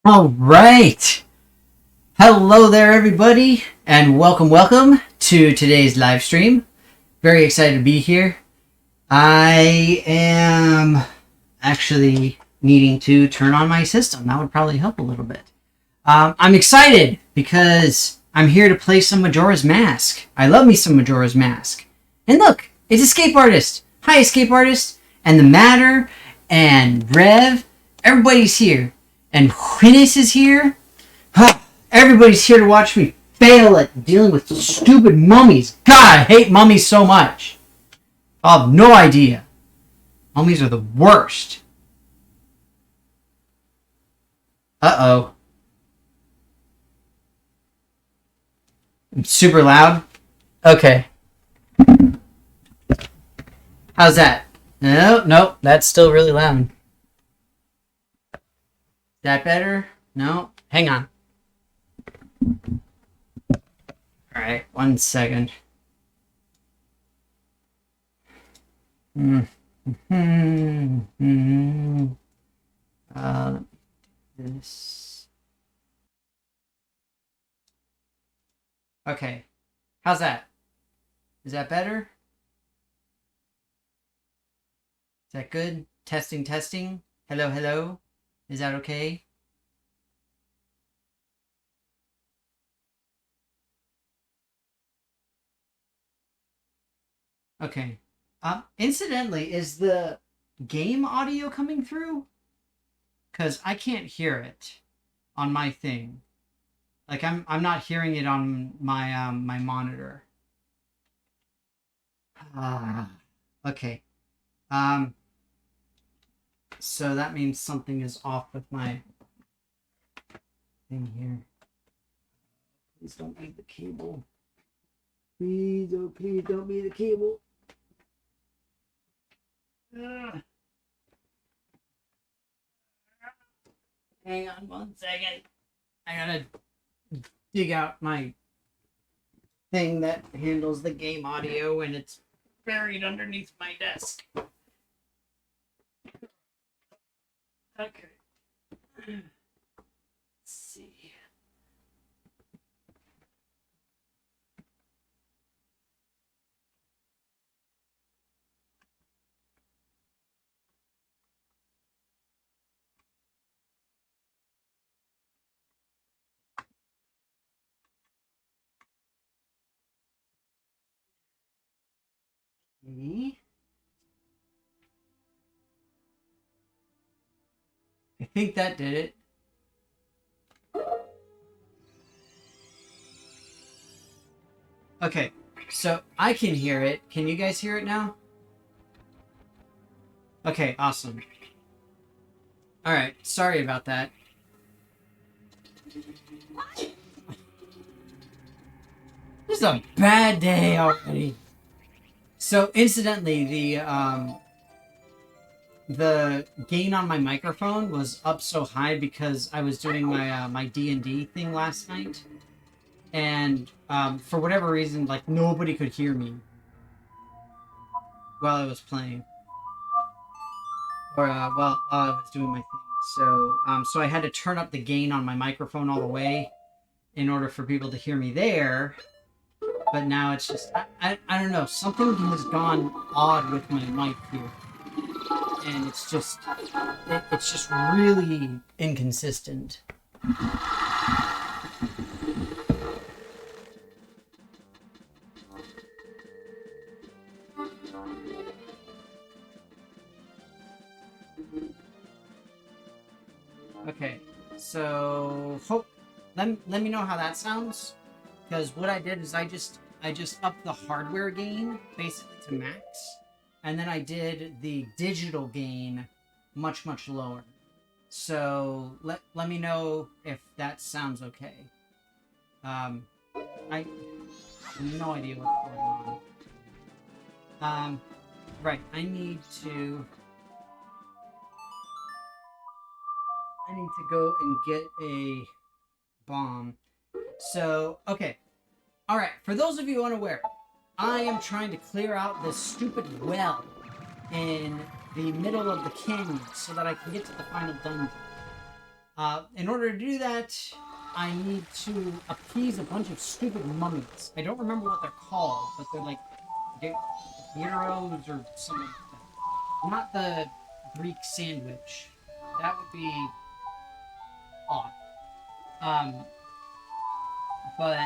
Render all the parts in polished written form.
All right. Hello there, everybody, and welcome to today's live stream. Very excited to be here. I am actually needing to turn on my system. That would probably help a little bit. I'm excited because I'm here to play some Majora's Mask. I love me some Majora's Mask. And look, it's Escape Artist. Hi, Escape Artist. And the Matter and Rev. Everybody's here. And Quinnis is here. Everybody's here to watch me fail at dealing with stupid mummies. God, I hate mummies so much. I have no idea. Mummies are the worst. Uh-oh. I'm super loud? Okay. How's that? No, that's still really loud. That better? No? Hang on. Alright, 1 second. This. Okay. How's that? Is that better? Is that good? Testing. Hello. Is that okay? Okay. Incidentally, is the game audio coming through? Because I can't hear it on my thing. Like I'm not hearing it on my my monitor. Okay. So that means something is off with my thing here. Please don't be the cable. Please don't be the cable. Hang on 1 second. I gotta dig out my thing that handles the game audio, and it's buried underneath my desk. Okay. Let's see. Okay. I think that did it. Okay, so I can hear it. Can you guys hear it now? Okay, awesome. Alright, sorry about that. This is a bad day already. So, incidentally, the gain on my microphone was up so high because I was doing my my D&D thing last night, and for whatever reason, like nobody could hear me while I was playing, or while I was doing my thing. So I had to turn up the gain on my microphone all the way in order for people to hear me there. But now it's just I don't know, something has gone odd with my mic here. And it's just really inconsistent. Okay, so let me know how that sounds, because what I did is I just upped the hardware gain basically to max. And then I did the digital gain much lower. So let me know if that sounds okay. I have no idea what's going on. Right, I need to go and get a bomb. So, okay. Alright, for those of you unaware, I am trying to clear out this stupid well in the middle of the canyon so that I can get to the final dungeon. In order to do that, I need to appease a bunch of stupid mummies. I don't remember what they're called, but they're like heroes or something like that. Not the Greek sandwich. That would be odd. But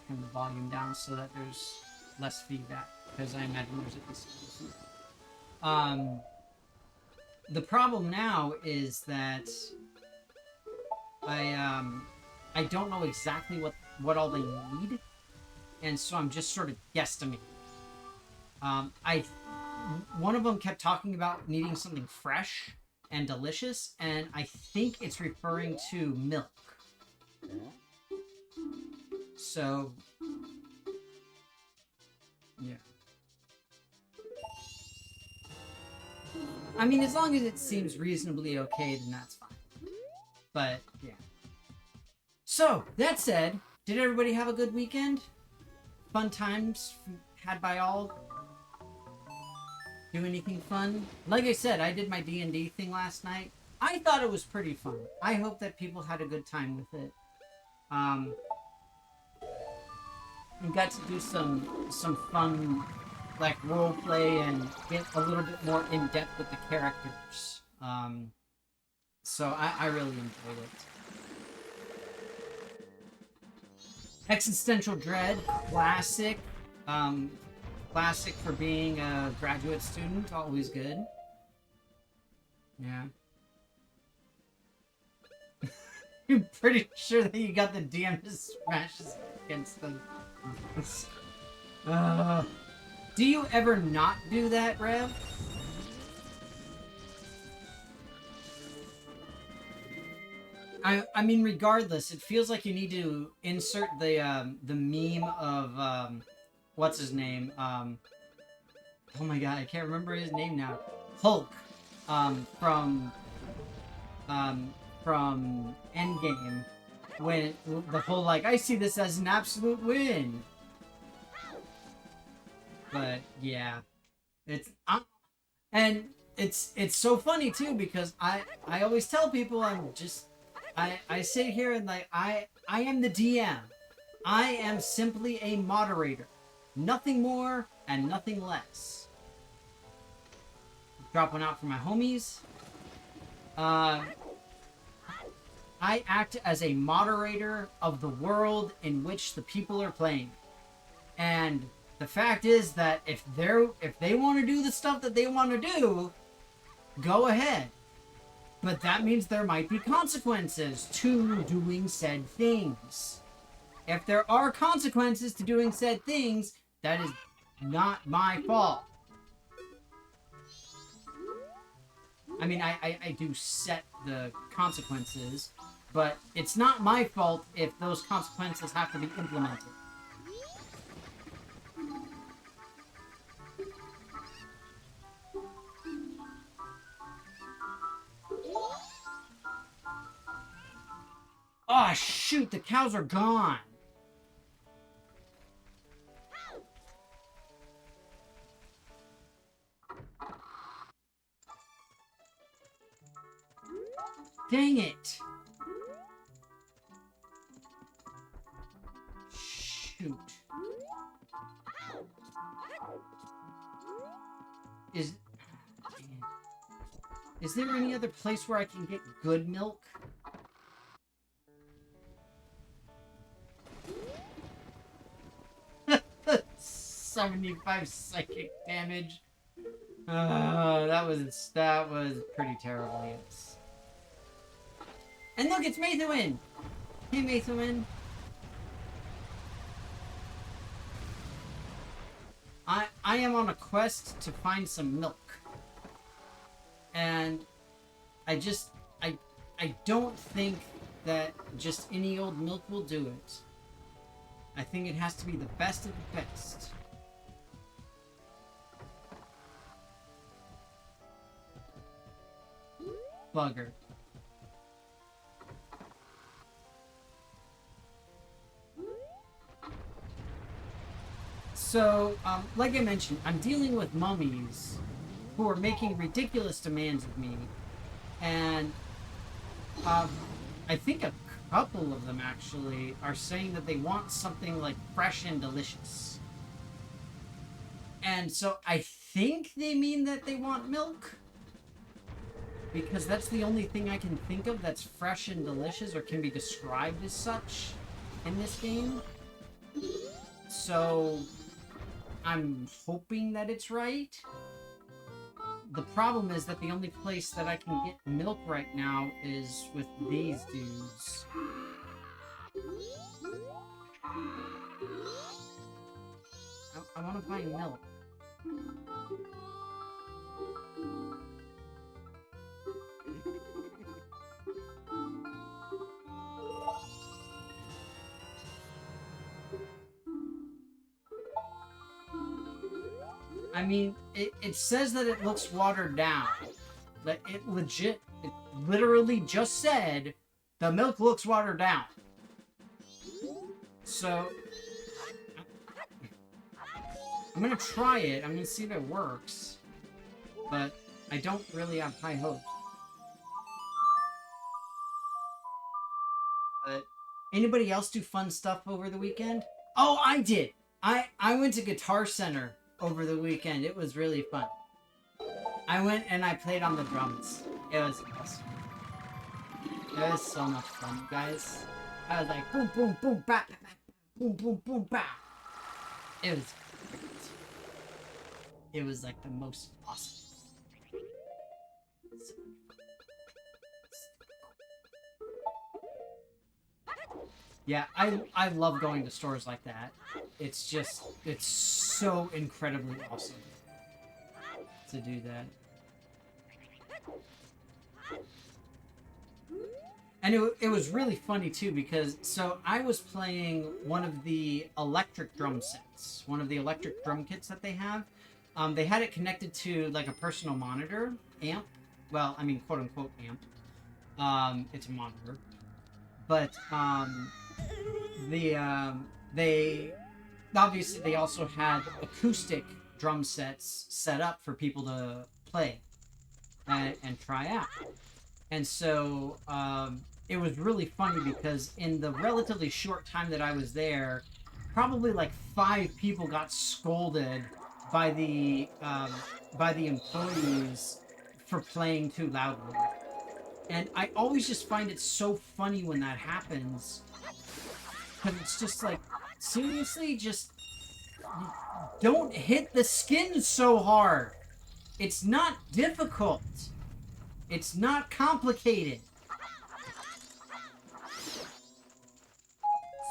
turn the volume down so that there's less feedback, because I imagine there's at least the problem now is that I don't know exactly what all they need, and so I'm just sort of guesstimating. One of them kept talking about needing something fresh and delicious, and I think it's referring to milk. So, yeah. I mean, as long as it seems reasonably okay, then that's fine. But, yeah. So, that said, did everybody have a good weekend? Fun times had by all? Do anything fun? Like I said, I did my D&D thing last night. I thought it was pretty fun. I hope that people had a good time with it. And got to do some fun, like, role play and get a little bit more in depth with the characters. So I really enjoyed it. Existential Dread, classic. Classic for being a graduate student, always good. Yeah. You're pretty sure that you got the DM to smash against them. Do you ever not do that, Rev? I mean, regardless, it feels like you need to insert the meme of what's his name? Oh my god, I can't remember his name now. Hulk, from Endgame, when the whole like, I see this as an absolute win. But yeah, and it's so funny too, because I always tell people I sit here and like I am the DM. I am simply a moderator. Nothing more and nothing less. Drop one out for my homies. I act as a moderator of the world in which the people are playing. And the fact is that if they want to do the stuff that they want to do, go ahead. But that means there might be consequences to doing said things. If there are consequences to doing said things, that is not my fault. I mean, I do set the consequences, but it's not my fault if those consequences have to be implemented. Oh, shoot, the cows are gone. Dang it. Shoot. Is there any other place where I can get good milk? $75 psychic damage. That was pretty terrible, yes. And look, it's Mathewin! Hey, Mathewin. I am on a quest to find some milk. And I don't think that just any old milk will do it. I think it has to be the best of the best. Bugger. So, like I mentioned, I'm dealing with mummies who are making ridiculous demands of me, and I think a couple of them actually are saying that they want something like fresh and delicious. And so I think they mean that they want milk. Because that's the only thing I can think of that's fresh and delicious or can be described as such in this game. So I'm hoping that it's right. The problem is that the only place that I can get milk right now is with these dudes. I want to buy milk. I mean, it says that it looks watered down. But it literally just said the milk looks watered down. So I'm gonna try it. I'm gonna see if it works. But I don't really have high hopes. But anybody else do fun stuff over the weekend? Oh, I did. I went to Guitar Center over the weekend. It was really fun. I went and I played on the drums. It was awesome. It was so much fun, guys. I was like boom, boom, boom, ba, ba, ba, boom, boom, boom, ba. It was great. It was like the most awesome. Yeah, I love going to stores like that. It's so incredibly awesome to do that. And it was really funny too because so I was playing one of the electric drum sets, one of the electric drum kits that they have. They had it connected to like a personal monitor amp. Well, I mean, quote unquote amp. It's a monitor, but they obviously they also had acoustic drum sets set up for people to play and try out. And so it was really funny because in the relatively short time that I was there, probably like 5 people got scolded by the employees for playing too loudly. And I always just find it so funny when that happens. Because it's just like, seriously, just don't hit the skin so hard. It's not difficult. It's not complicated.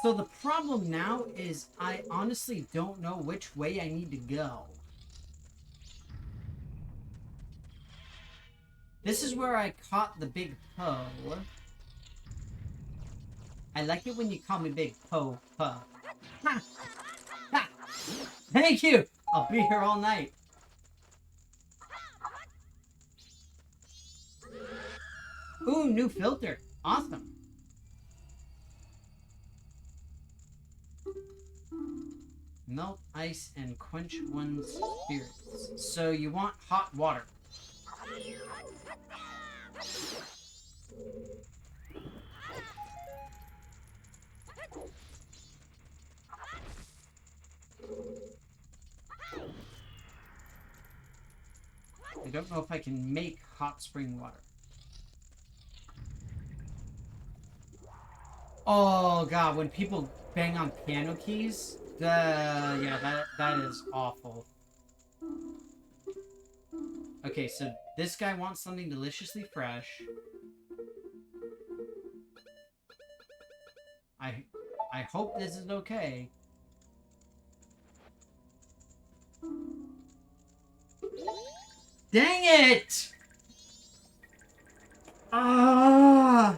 So the problem now is I honestly don't know which way I need to go. This is where I caught the big Poe. I like it when you call me Big Poe. Ha! Ha! Thank you! I'll be here all night. Ooh, new filter. Awesome. Melt ice and quench one's spirits. So you want hot water. I don't know if I can make hot spring water. Oh god, when people bang on piano keys, yeah, that is awful. Okay, so this guy wants something deliciously fresh. I hope this is okay. Dang it! Ah!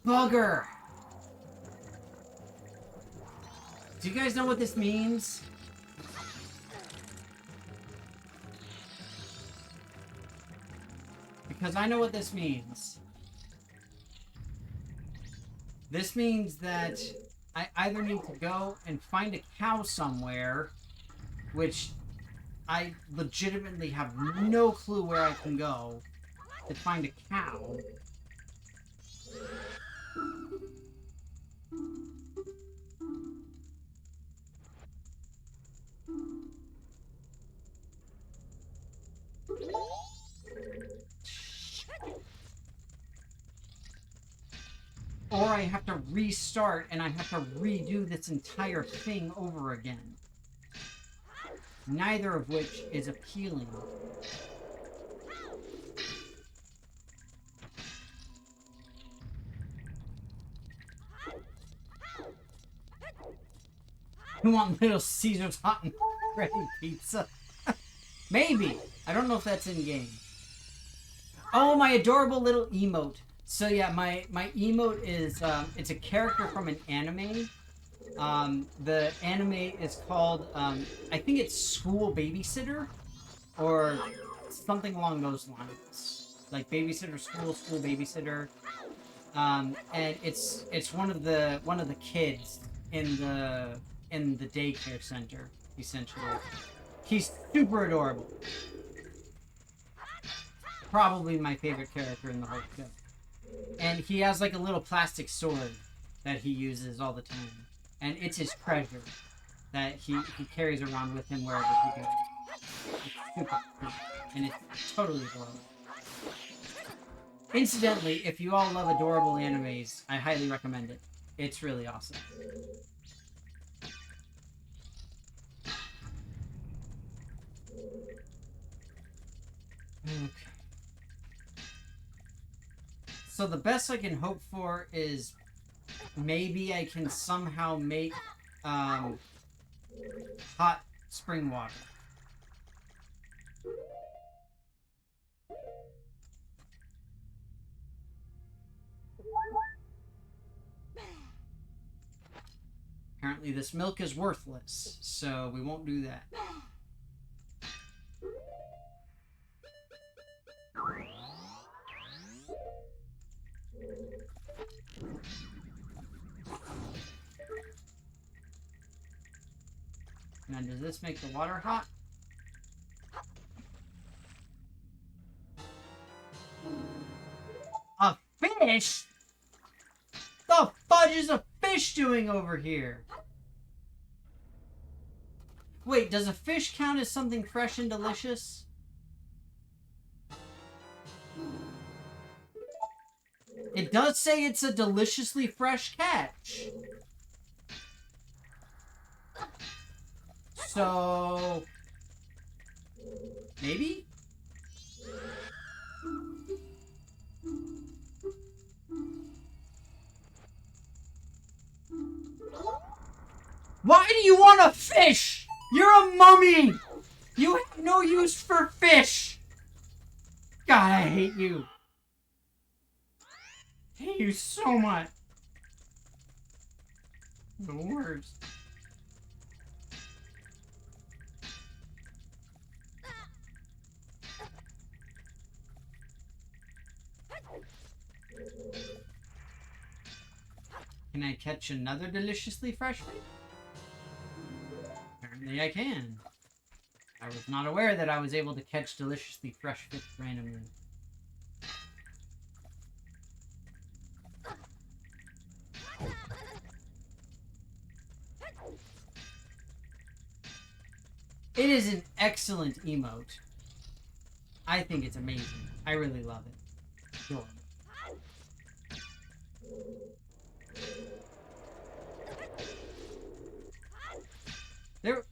Bugger! Do you guys know what this means? Because I know what this means. This means that I either need to go and find a cow somewhere, which I legitimately have no clue where I can go, to find a cow. Or I have to restart and I have to redo this entire thing over again. Neither of which is appealing. You want Little Caesar's hot and ready pizza? Maybe. I don't know if that's in game. Oh, my adorable little emote. So yeah, my emote is it's a character from an anime. The anime is called I think it's School Babysitter or something along those lines. Like babysitter school babysitter. And it's one of the kids in the daycare center, essentially. He's super adorable. Probably my favorite character in the whole show. And he has like a little plastic sword that he uses all the time. And it's his treasure that he carries around with him wherever he goes. It's super cool. And it's totally adorable. Incidentally, if you all love adorable animes, I highly recommend it. It's really awesome. Okay. So the best I can hope for is maybe I can somehow make hot spring water. Apparently this milk is worthless, so we won't do that. Now, does this make the water hot? A fish? The fudge is a fish doing over here? Wait, does a fish count as something fresh and delicious? It does say it's a deliciously fresh catch. So... maybe? Why do you want a fish? You're a mummy! You have no use for fish! God, I hate you. I hate you so much. The worst. Can I catch another deliciously fresh fish? Apparently I can. I was not aware that I was able to catch deliciously fresh fish randomly. It is an excellent emote. I think it's amazing. I really love it. Sure.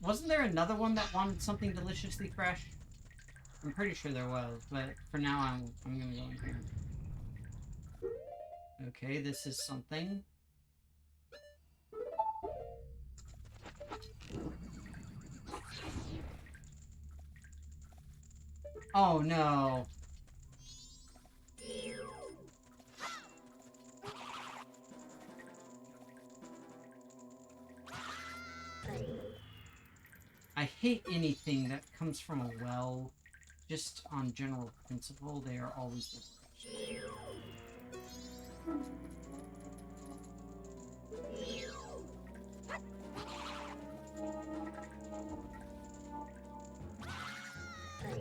Wasn't there another one that wanted something deliciously fresh? I'm pretty sure there was, but for now I'm gonna go in here. Okay, this is something. Oh no. I hate anything that comes from a well. Just on general principle, they are always the worst.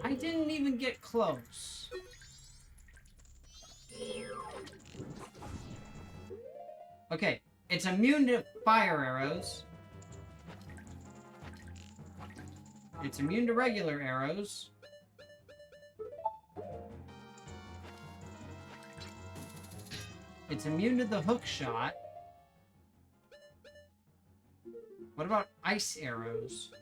I didn't even get close. Okay, it's immune to fire arrows. It's immune to regular arrows. It's immune to the hook shot. What about ice arrows?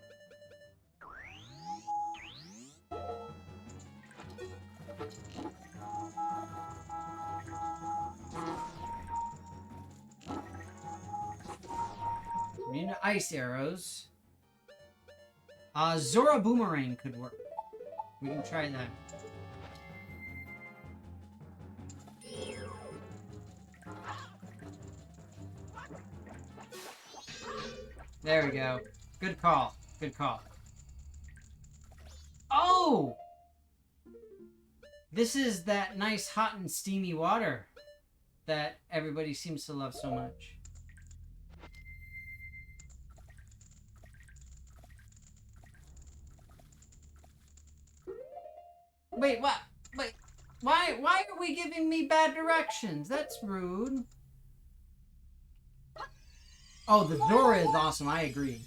Immune to ice arrows. Zora Boomerang could work. We can try that. There we go. Good call. Good call. Oh! This is that nice hot and steamy water that everybody seems to love so much. Wait, what? Wait, why are we giving me bad directions? That's rude. Oh, the Zora is awesome. I agree.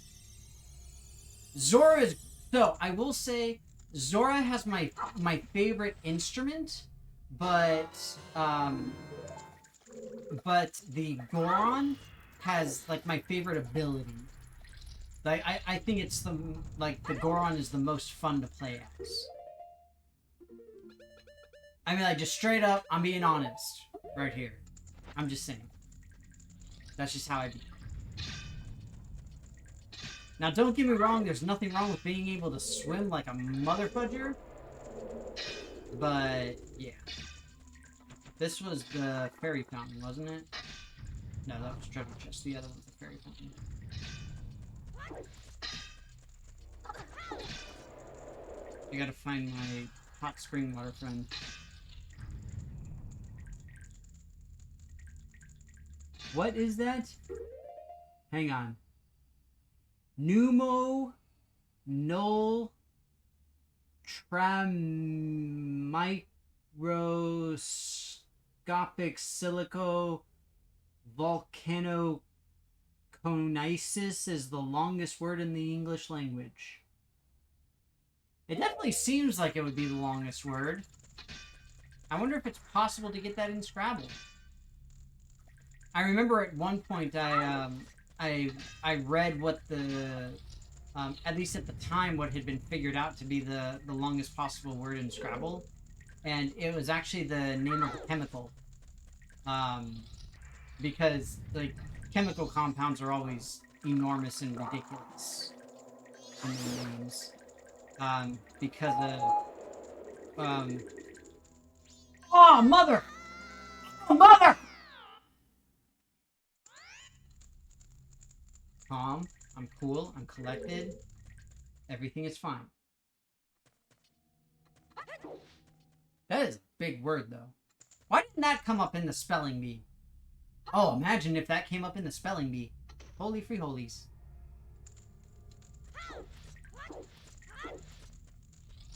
Zora is... So, I will say, Zora has my favorite instrument, but the Goron has, like, my favorite ability. Like, I think it's the... Like, the Goron is the most fun to play as. I mean, like, just straight up, I'm being honest. Right here. I'm just saying. That's just how I be. Now, don't get me wrong, there's nothing wrong with being able to swim like a motherfudger. But, yeah. This was the fairy fountain, wasn't it? No, that was treasure chest. The other one's the fairy fountain. I gotta find my hot spring water friend. What is that? Hang on. Pneumo null tramicroscopic silico volcanoconiosis is the longest word in the English language. It definitely seems like it would be the longest word. I wonder if it's possible to get that in Scrabble. I remember at one point I read what the at least at the time what had been figured out to be the longest possible word in Scrabble, and it was actually the name of a chemical, because like chemical compounds are always enormous and ridiculous in their names, because of oh mother, oh, mother. Calm. I'm cool. I'm collected. Everything is fine. That is a big word, though. Why didn't that come up in the spelling bee? Oh, imagine if that came up in the spelling bee. Holy free holies.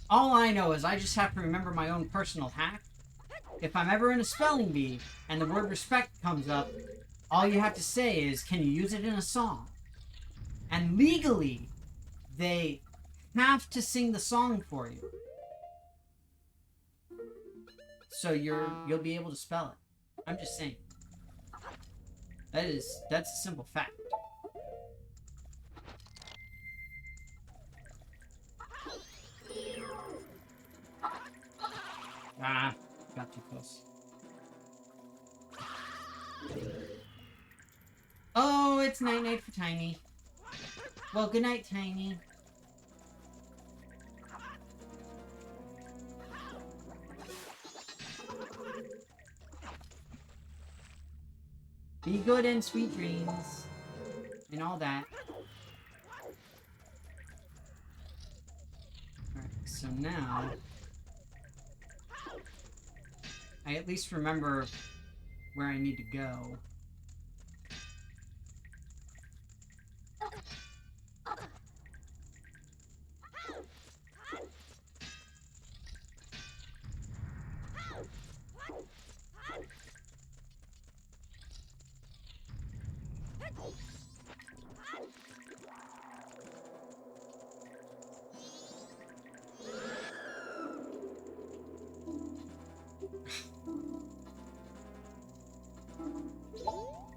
All I know is I just have to remember my own personal hack. If I'm ever in a spelling bee and the word respect comes up, all you have to say is, can you use it in a song? And legally, they have to sing the song for you. So you'll be able to spell it. I'm just saying. That's a simple fact. Ah, got too close. Oh, it's night-night for Tiny. Well, good night, Tiny. Be good and sweet dreams. And all that. Alright, so now... I at least remember where I need to go.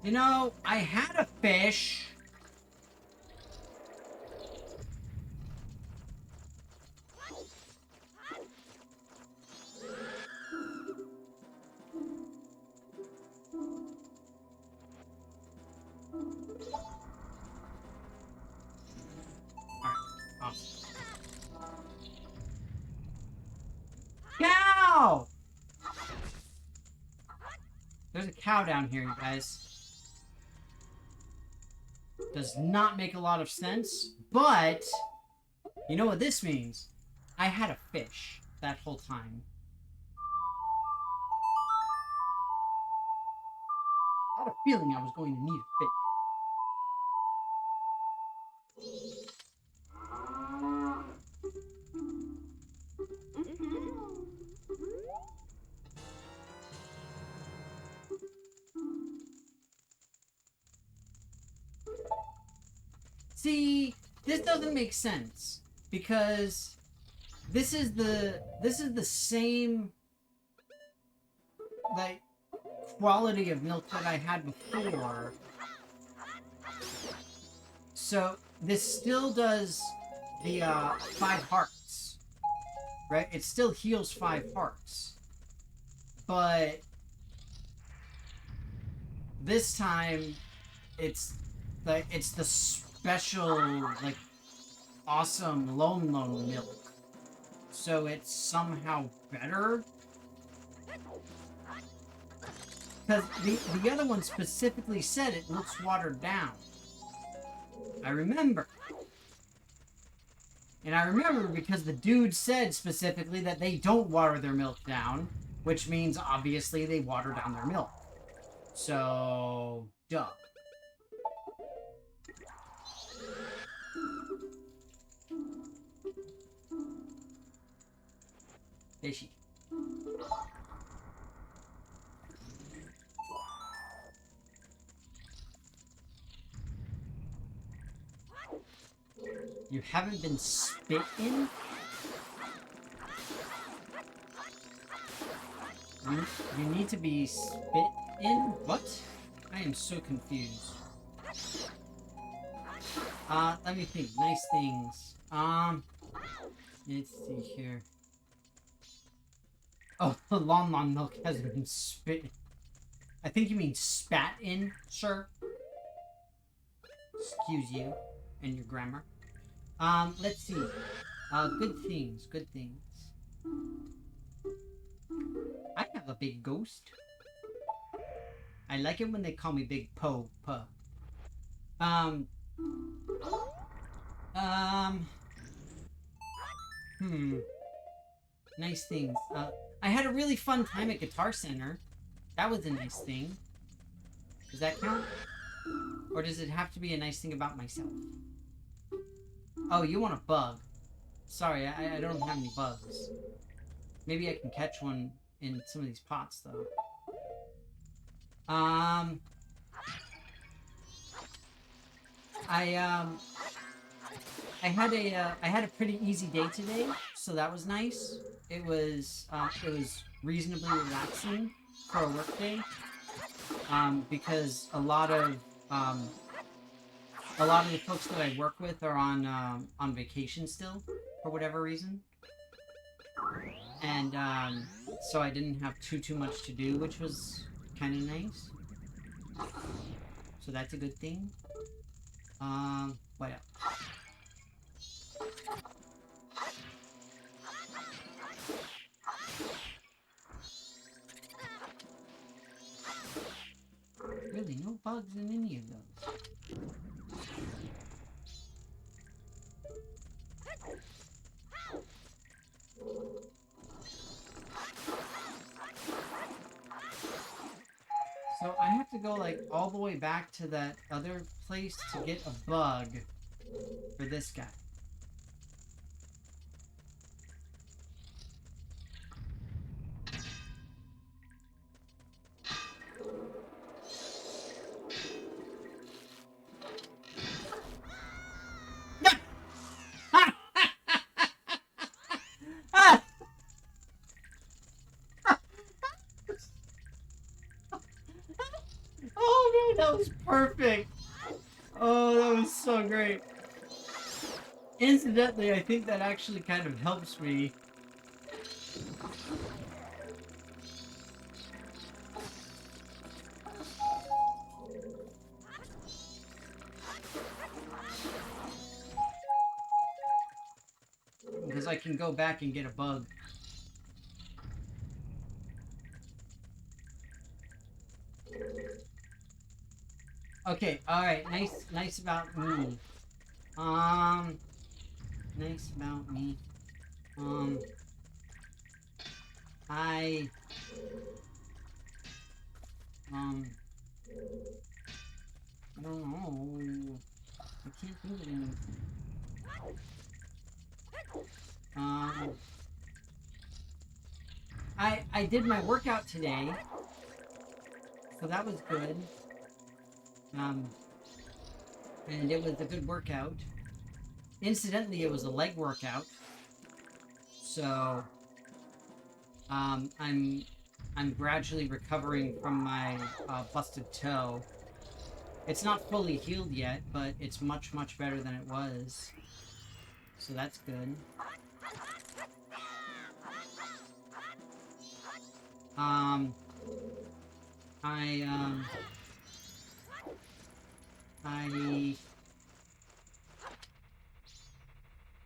You know, I had a fish. Cow! There's a cow down here, you guys. Does not make a lot of sense, but you know what this means? I had a fish that whole time. I had a feeling I was going to need a fish. See, this doesn't make sense because this is the same like quality of milk that I had before. So this still does the 5 hearts, right? It still heals 5 hearts, but this time it's like it's the special like awesome lone milk, so it's somehow better. Because the other one specifically said it looks watered down. I remember. And I remember because the dude said specifically that they don't water their milk down, which means obviously they water down their milk. So, duh. Fishy. You haven't been spit in? You need to be spit in? What? I am so confused. Let me think. Nice things. Let's see here. Oh, the Lon milk hasn't been spit. I think you mean spat in, sir. Excuse you and your grammar. Let's see. Good things, good things. I have a big ghost. I like it when they call me Big Po. Nice things. I had a really fun time at Guitar Center. That was a nice thing. Does that count? Or does it have to be a nice thing about myself? Oh, you want a bug. Sorry, I don't have any bugs. Maybe I can catch one in some of these pots, though. I had a pretty easy day today, so that was nice. It was reasonably relaxing for a work day. Because a lot of the folks that I work with are on vacation still, for whatever reason. And, so I didn't have too much to do, which was kind of nice. So that's a good thing. What else? Really, no bugs in any of those. So I have to go like all the way back to that other place to get a bug for this guy. That was perfect. Oh, that was so great. Incidentally, I think that actually kind of helps me. Because I can go back and get a bug. Okay, alright, nice about me. Nice about me. I don't know. I can't think of anything. I did my workout today, so that was good. And it was a good workout. Incidentally, it was a leg workout. So, I'm gradually recovering from my busted toe. It's not fully healed yet, but it's much better than it was. So that's good. I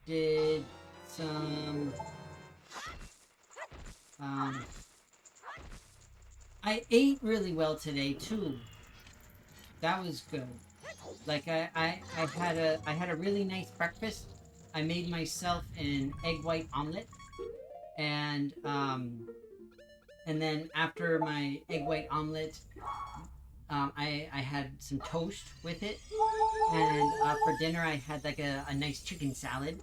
did some, I ate really well today too. That was good. Like I had a really nice breakfast. I made myself an egg white omelet, and then after my egg white omelet, I had some toast with it, and for dinner I had like a nice chicken salad.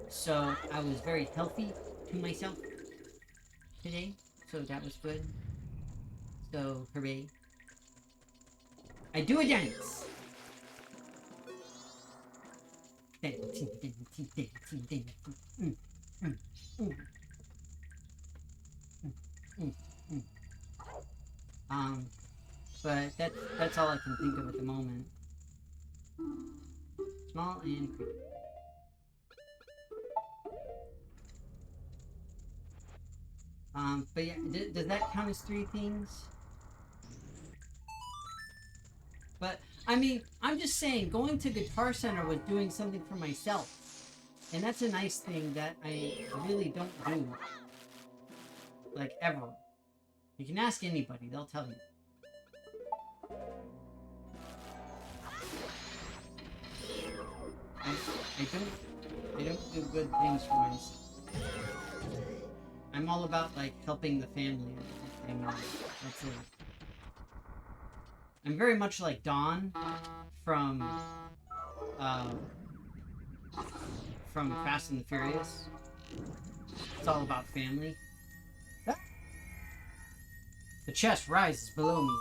So I was very healthy to myself today. So that was good. So hooray! I do a dance. But that's all I can think of at the moment. Small and creepy. But yeah, does that count as 3 things? But, I mean, I'm just saying, going to Guitar Center was doing something for myself. And that's a nice thing that I really don't do. Like, ever. You can ask anybody, they'll tell you. I don't do good things for myself. I'm all about, like, helping the family and that's it. I'm very much like Dawn from Fast and the Furious. It's all about family. The chest rises below me.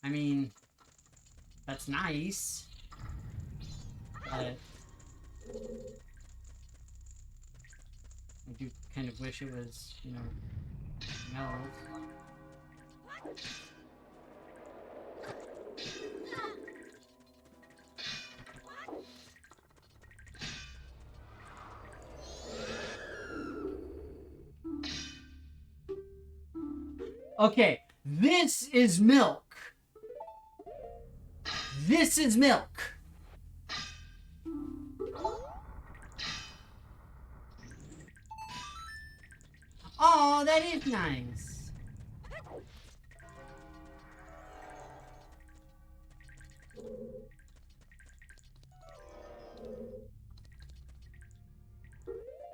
I mean, that's nice. But I do kind of wish it was, you know, something else. Okay, this is milk. This is milk. Oh, that is nice.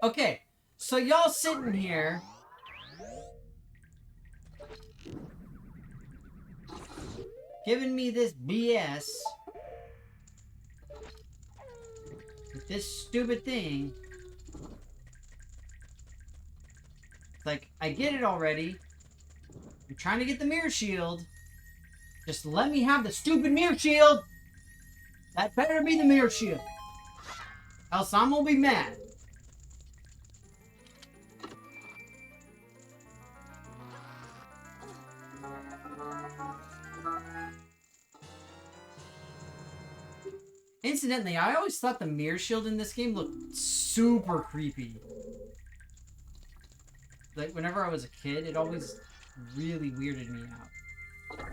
Okay, so y'all sitting here giving me this BS with this stupid thing. It's like, I get it already. I'm trying to get the mirror shield. Just let me have the stupid mirror shield. That better be the mirror shield. Else I'm gonna be mad. Incidentally, I always thought the mirror shield in this game looked super creepy. Like, whenever I was a kid, it always really weirded me out.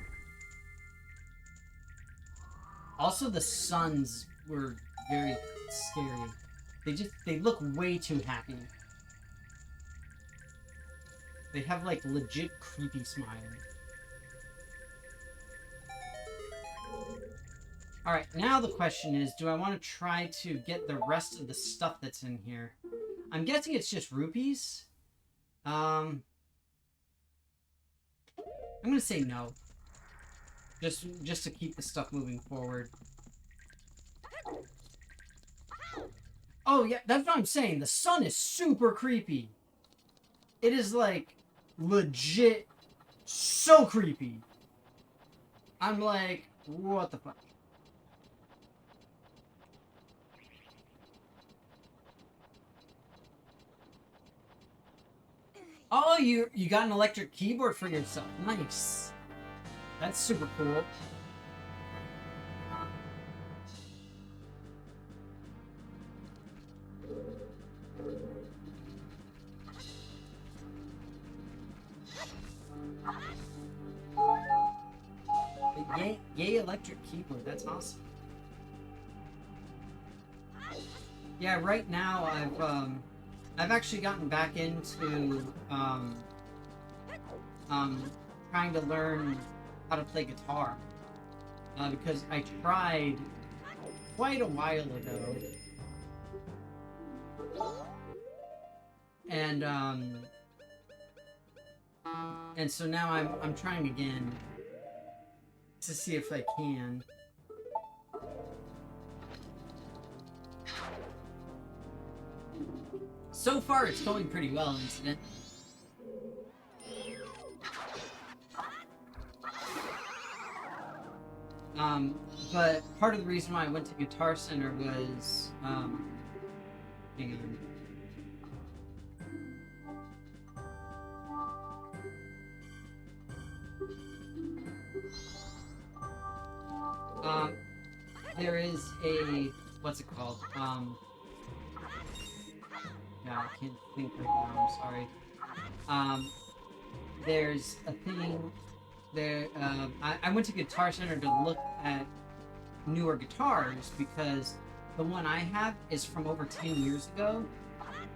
Also, the suns were very scary. They look way too happy. They have, like, legit creepy smile. Alright, now the question is, do I want to try to get the rest of the stuff that's in here? I'm guessing it's just rupees. I'm gonna say no. Just to keep the stuff moving forward. Oh, yeah, that's what I'm saying. The sun is super creepy. It is, like, legit so creepy. I'm like, what the fuck? Oh, you got an electric keyboard for yourself. Nice. That's super cool. Yay electric keyboard. That's awesome. Yeah, right now I've actually gotten back into trying to learn how to play guitar because I tried quite a while ago, and so now I'm trying again to see if I can. So far, it's going pretty well, incident. But part of the reason why I went to Guitar Center was, hang on. There is a, what's it called? Yeah, I can't think right now, I'm sorry. There's a thing there, I went to Guitar Center to look at newer guitars because the one I have is from over 10 years ago.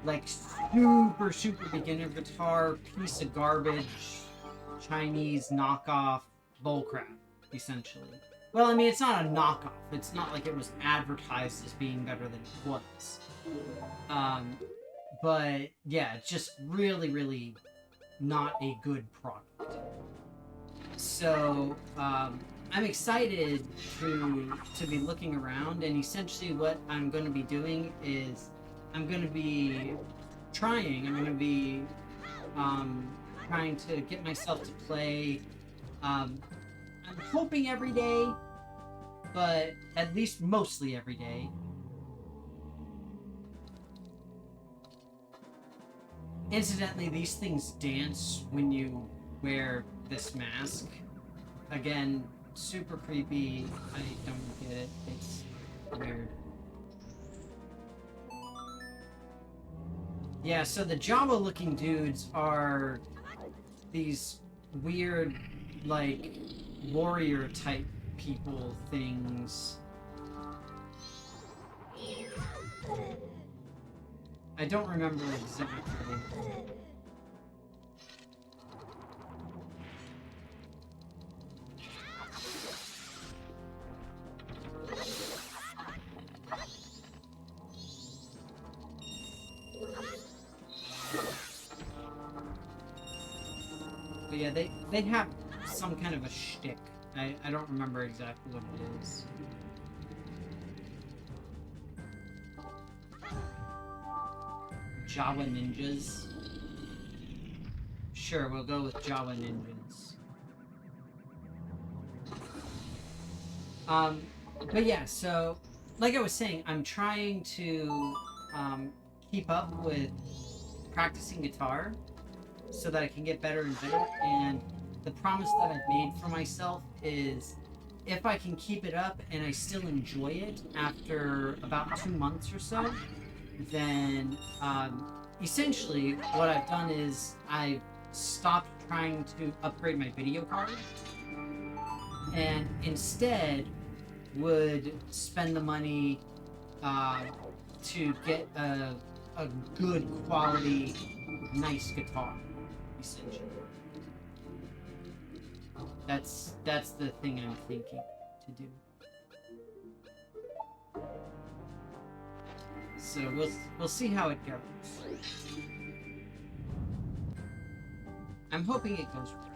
Like, super beginner guitar, piece of garbage, Chinese knockoff bullcrap, essentially. Well, I mean, it's not a knockoff. It's not like it was advertised as being better than it was. But, yeah, it's just really not a good product. So, I'm excited to be looking around, and essentially what I'm going to be doing is I'm going to be trying to get myself to play, I'm hoping every day, but at least mostly every day. Incidentally, these things dance when you wear this mask. Again, super creepy. I don't get it. It's weird. Yeah, so the Java-looking dudes are these weird, like, warrior-type people things. I don't remember exactly. But yeah, they have some kind of a shtick. I don't remember exactly what it is. Java ninjas. Sure, we'll go with Java ninjas. But yeah, so like I was saying, I'm trying to keep up with practicing guitar so that I can get better and better, and the promise that I've made for myself is if I can keep it up and I still enjoy it after about 2 months or so, then essentially what I've done is I've stopped trying to upgrade my video card and instead would spend the money to get a good quality, nice guitar, essentially. That's the thing I'm thinking to do. So we'll see how it goes. I'm hoping it goes right.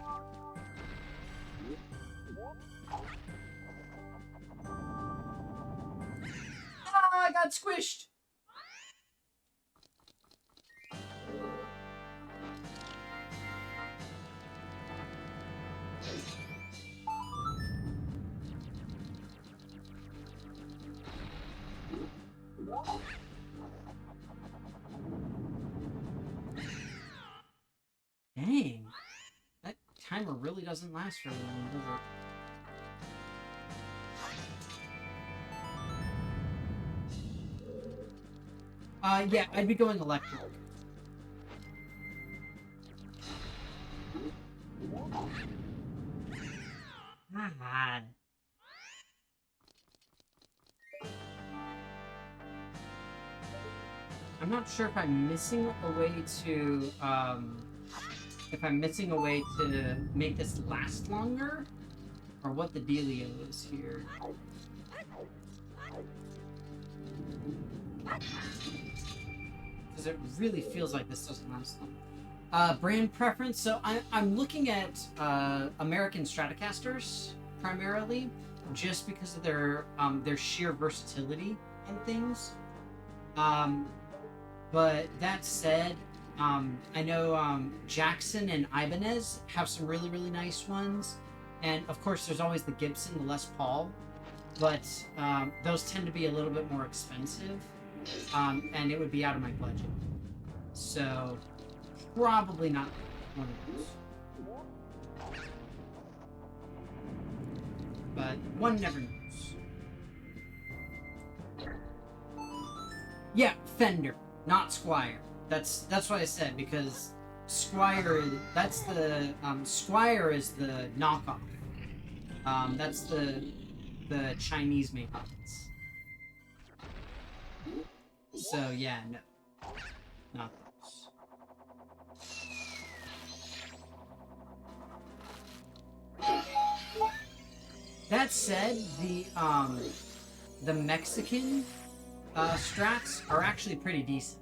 Ah, I got squished! Dang. That timer really doesn't last very long, does it? Yeah, I'd be going electric. Ah. I'm not sure if I'm missing a way to, if I'm missing a way to make this last longer, or what the dealio is here. Because it really feels like this doesn't last long. Brand preference, so I'm looking at American Stratocasters, primarily, just because of their sheer versatility and things. But that said, I know Jackson and Ibanez have some really, really nice ones. And of course, there's always the Gibson, the Les Paul. But those tend to be a little bit more expensive. And it would be out of my budget. So, probably not one of those. But one never knows. Yeah, Fender. Not Squire. That's what I said, because Squire Squire is the knockoff. That's the Chinese made ones. So yeah, no, not those. That said, the Mexican strats are actually pretty decent.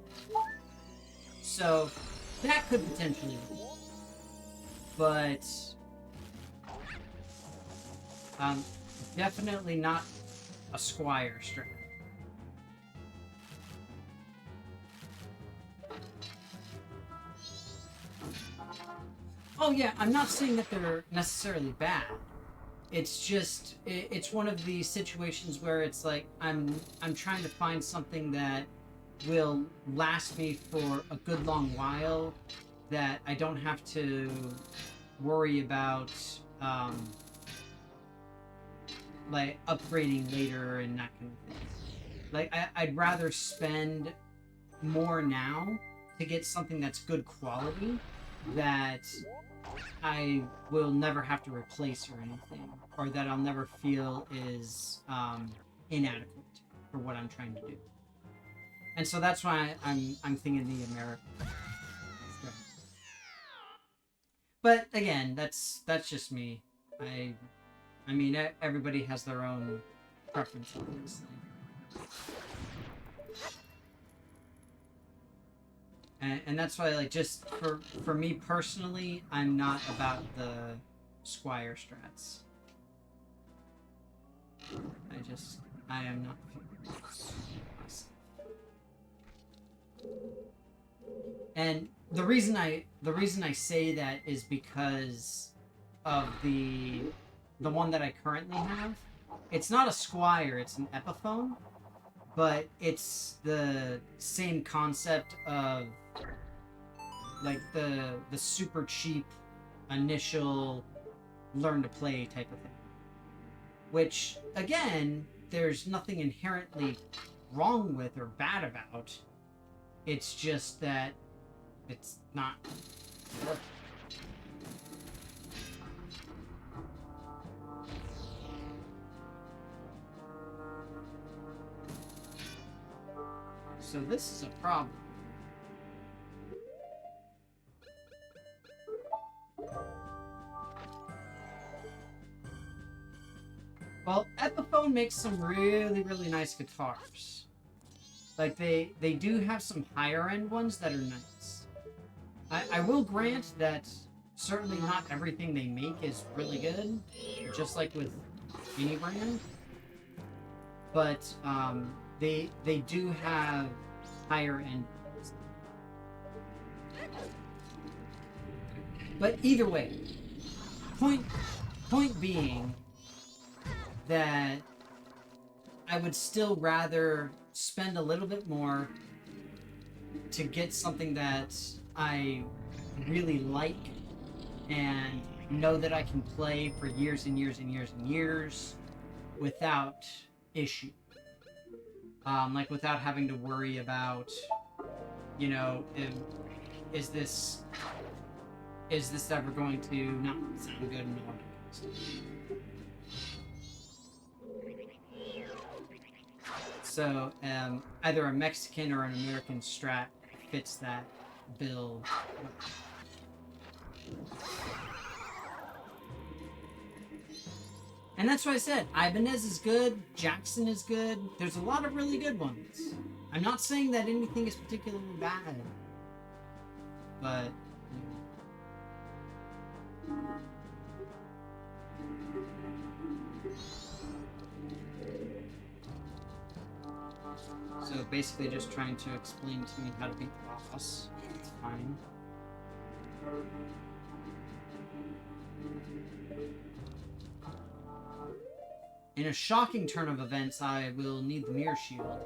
So that could potentially be. But definitely not a Squire strat. Oh yeah, I'm not saying that they're necessarily bad. It's just it's one of these situations where it's like I'm trying to find something that will last me for a good long while, that I don't have to worry about like upgrading later and that kind of thing. Like I'd rather spend more now to get something that's good quality that I will never have to replace or anything, or that I'll never feel is inadequate for what I'm trying to do. And so that's why I'm thinking the American. But again, that's just me. I mean, everybody has their own preference, obviously. And that's why, like, just for me personally, I'm not about the Squire strats. I am not myself. And the reason I say that is because of the one that I currently have. It's not a Squire, it's an Epiphone, but it's the same concept of like the super cheap initial learn to play type of thing, which, again, there's nothing inherently wrong with or bad about. It's just that it's not working. So this is a problem. Well, Epiphone makes some really, really nice guitars. Like, they do have some higher-end ones that are nice. I will grant that certainly not everything they make is really good, just like with any brand. But, they do have higher-end ones. But either way, point being that I would still rather spend a little bit more to get something that I really like and know that I can play for years and years and years and years without issue. Like without having to worry about, you know, is this ever going to not sound good and all that stuff. So, either a Mexican or an American Strat fits that bill. And that's what I said. Ibanez is good. Jackson is good. There's a lot of really good ones. I'm not saying that anything is particularly bad. But... So basically just trying to explain to me how to beat the boss. It's fine. In a shocking turn of events, I will need the mirror shield.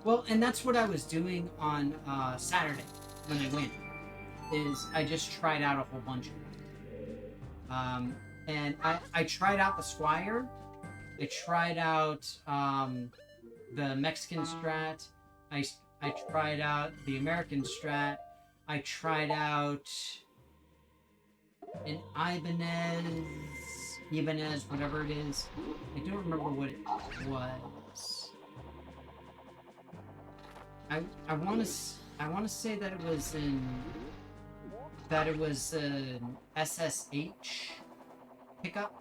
Well, and that's what I was doing on Saturday when I went. Is I just tried out a whole bunch of them. And I tried out the Squire. I tried out the Mexican Strat. I tried out the American Strat. I tried out an Ibanez, whatever it is. I don't remember what it was. I want to say that it was an SSH pickup.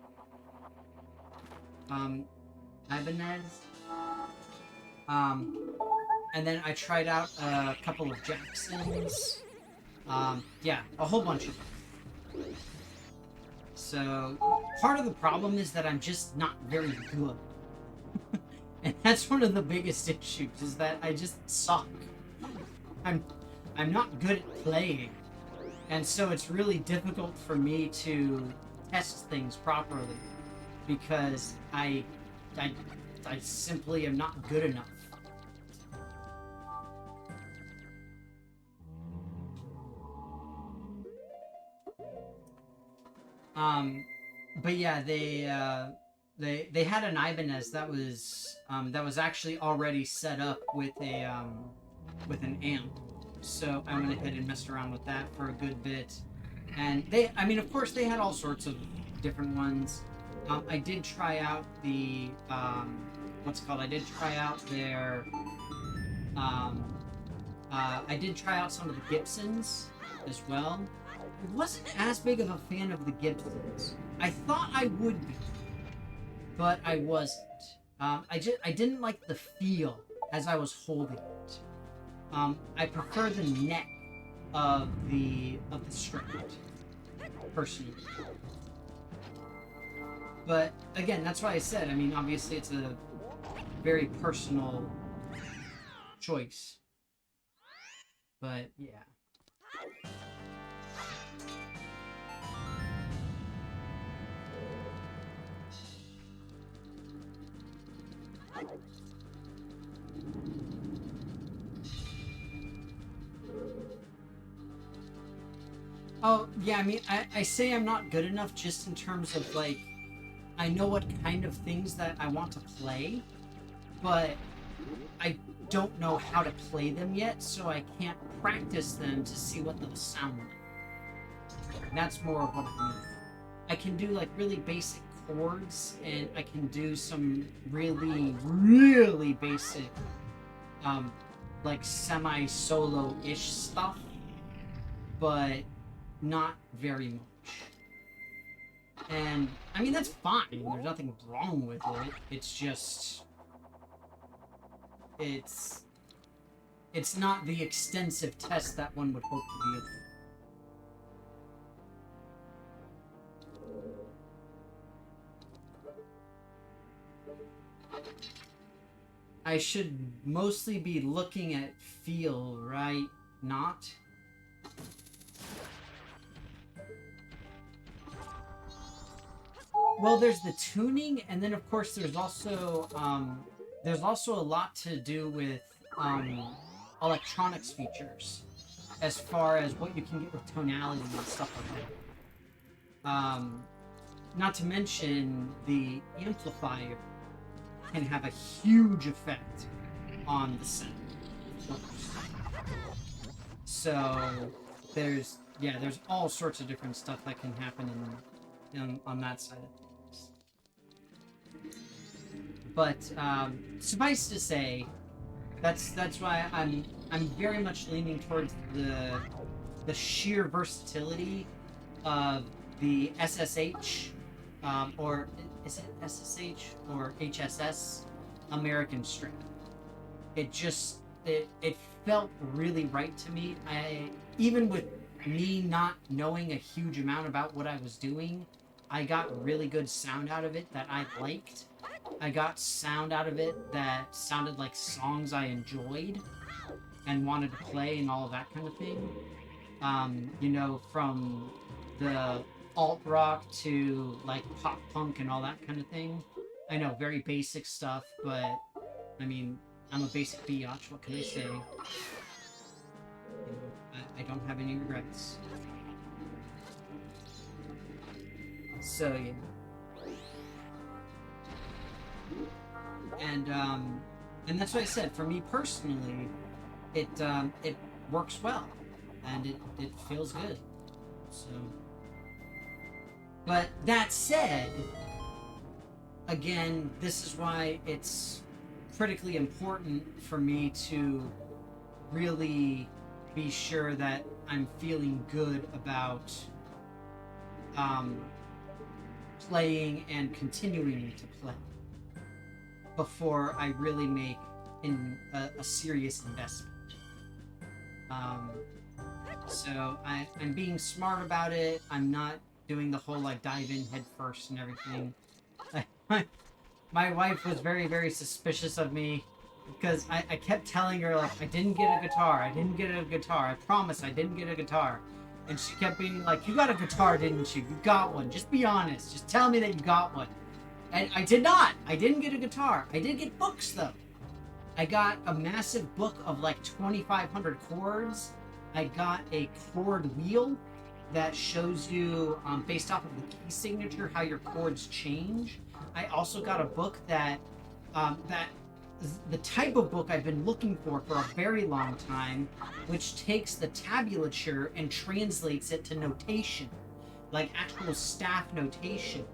Ibanez. And then I tried out a couple of Jacksons. Yeah, a whole bunch of them. So, part of the problem is that I'm just not very good. And that's one of the biggest issues, is that I just suck. I'm not good at playing. And so it's really difficult for me to test things properly. Because I simply am not good enough. But yeah, they had an Ibanez that was actually already set up with an amp. So I went ahead and messed around with that for a good bit. And I mean, of course, they had all sorts of different ones. I did try out the, I did try out their, I did try out some of the Gibsons as well. I wasn't as big of a fan of the Gibsons. I thought I would be, but I wasn't. I didn't like the feel as I was holding it. I prefer the neck of the Strat, personally. But again, that's why I said, I mean, obviously it's a very personal choice. But yeah. Oh, yeah, I mean, I say I'm not good enough just in terms of, like, I know what kind of things that I want to play, but I don't know how to play them yet, so I can't practice them to see what they'll sound like. And that's more of what I mean. I can do, like, really basic chords, and I can do some really, really basic, like, semi-solo-ish stuff, but not very much. And, I mean, that's fine. There's nothing wrong with it. It's just... It's not the extensive test that one would hope to be able to. I should mostly be looking at feel, right? Not? Well, there's the tuning, and then of course there's also a lot to do with electronics features, as far as what you can get with tonality and stuff like that. Not to mention the amplifier can have a huge effect on the sound. So there's all sorts of different stuff that can happen on that side of things. But suffice to say, that's why I'm very much leaning towards the sheer versatility of the SSH, or is it SSH or HSS American Strip. It felt really right to me. Even with me not knowing a huge amount about what I was doing, I got really good sound out of it that I liked. I got sound out of it that sounded like songs I enjoyed and wanted to play and all of that kind of thing. You know, from the alt rock to like pop punk and all that kind of thing. I know, very basic stuff, but I mean, I'm a basic biatch, what can I say? You know, I don't have any regrets. So, yeah. And that's what I said. For me personally, it works well, and it feels good. So, but that said, again, this is why it's critically important for me to really be sure that I'm feeling good about playing and continuing to play before I really make a serious investment. So I'm being smart about it. I'm not doing the whole like dive in head first and everything. My wife was very, very suspicious of me because I kept telling her, like, I didn't get a guitar. I didn't get a guitar. I promise I didn't get a guitar. And she kept being like, you got a guitar, didn't you? You got one. Just be honest. Just tell me that you got one. And I did not. I didn't get a guitar. I did get books, though. I got a massive book of, like, 2,500 chords. I got a chord wheel that shows you, based off of the key signature, how your chords change. I also got a book that the type of book I've been looking for a very long time, which takes the tablature and translates it to notation, like actual staff notation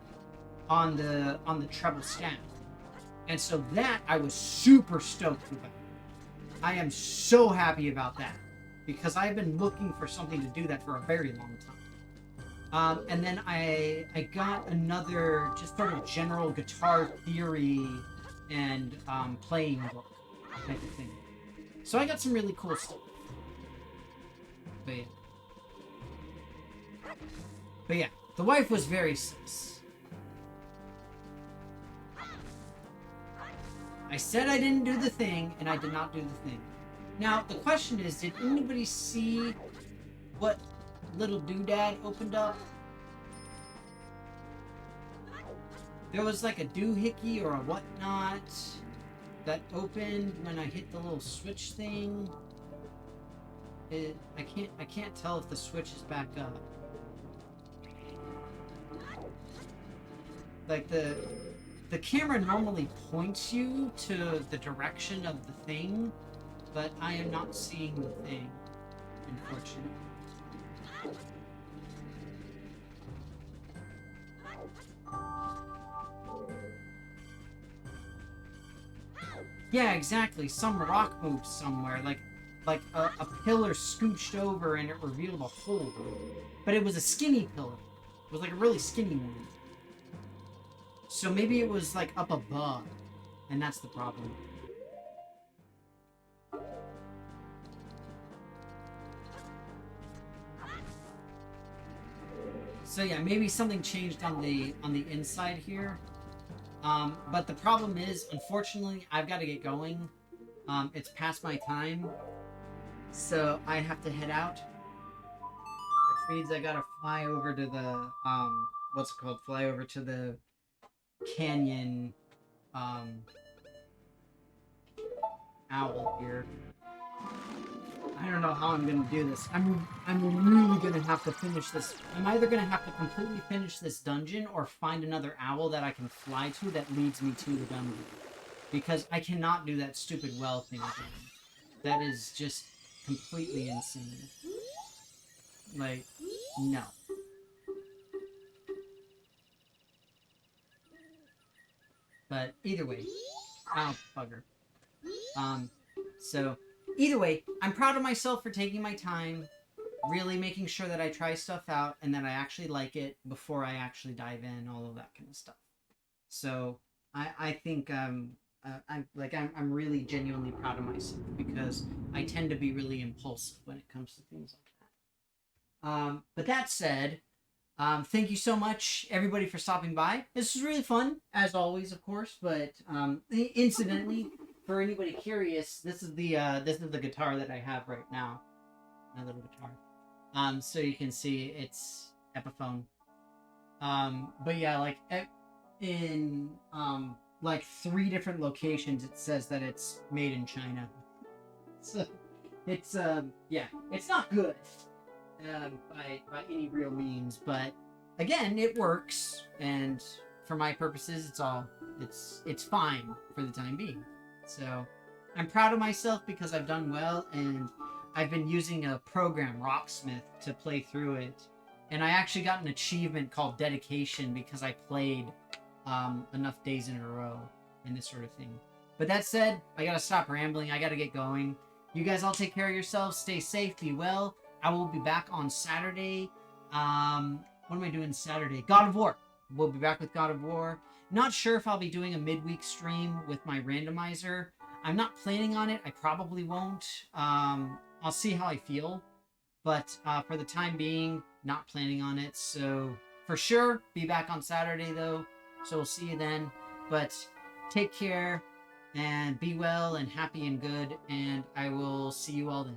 on the treble staff. And so that I was super stoked about. I am so happy about that because I've been looking for something to do that for a very long time. And then I got another just sort of general guitar theory and playing book type of thing. So I got some really cool stuff. But yeah, the wife was very sus. I said I didn't do the thing, and I did not do the thing. Now, the question is, did anybody see what little doodad opened up? There was like a doohickey or a whatnot that opened when I hit the little switch thing. I can't tell if the switch is back up. like the camera normally points you to the direction of the thing, but I am not seeing the thing, unfortunately. Yeah, exactly. Some rock moved somewhere, like a pillar scooched over and it revealed a hole. But it was a skinny pillar. It was like a really skinny one. So maybe it was like up above, and that's the problem. So yeah, maybe something changed on the inside here. But the problem is, unfortunately, I've got to get going. It's past my time, so I have to head out. Which means I gotta fly over to the what's it called? Fly over to the canyon um owl here. I don't know how I'm gonna do this. I'm really gonna have to finish this. I'm either gonna have to completely finish this dungeon or find another owl that I can fly to that leads me to the dungeon. Because I cannot do that stupid well thing again. That is just completely insane. Like, no. But either way, oh bugger. Um, so either way, I'm proud of myself for taking my time, really making sure that I try stuff out and that I actually like it before I actually dive in, all of that kind of stuff. So I think I'm really genuinely proud of myself because I tend to be really impulsive when it comes to things like that. But that said, thank you so much, everybody, for stopping by. This was really fun, as always, of course. But incidentally, for anybody curious, this is the guitar that I have right now, my little guitar. So you can see it's Epiphone. But yeah, like in like 3 different locations, it says that it's made in China. So it's yeah, it's not good by any real means, but again, it works, and for my purposes, it's fine for the time being. So I'm proud of myself because I've done well, and I've been using a program, Rocksmith, to play through it. And I actually got an achievement called Dedication because I played enough days in a row and this sort of thing. But that said, I gotta stop rambling. I gotta get going. You guys all take care of yourselves. Stay safe. Be well. I will be back on Saturday. What am I doing Saturday? God of War. We'll be back with God of War. Not sure if I'll be doing a midweek stream with my randomizer. I'm not planning on it. I probably won't. I'll see how I feel. But for the time being, not planning on it. So for sure, be back on Saturday though. So we'll see you then. But take care and be well and happy and good. And I will see you all then.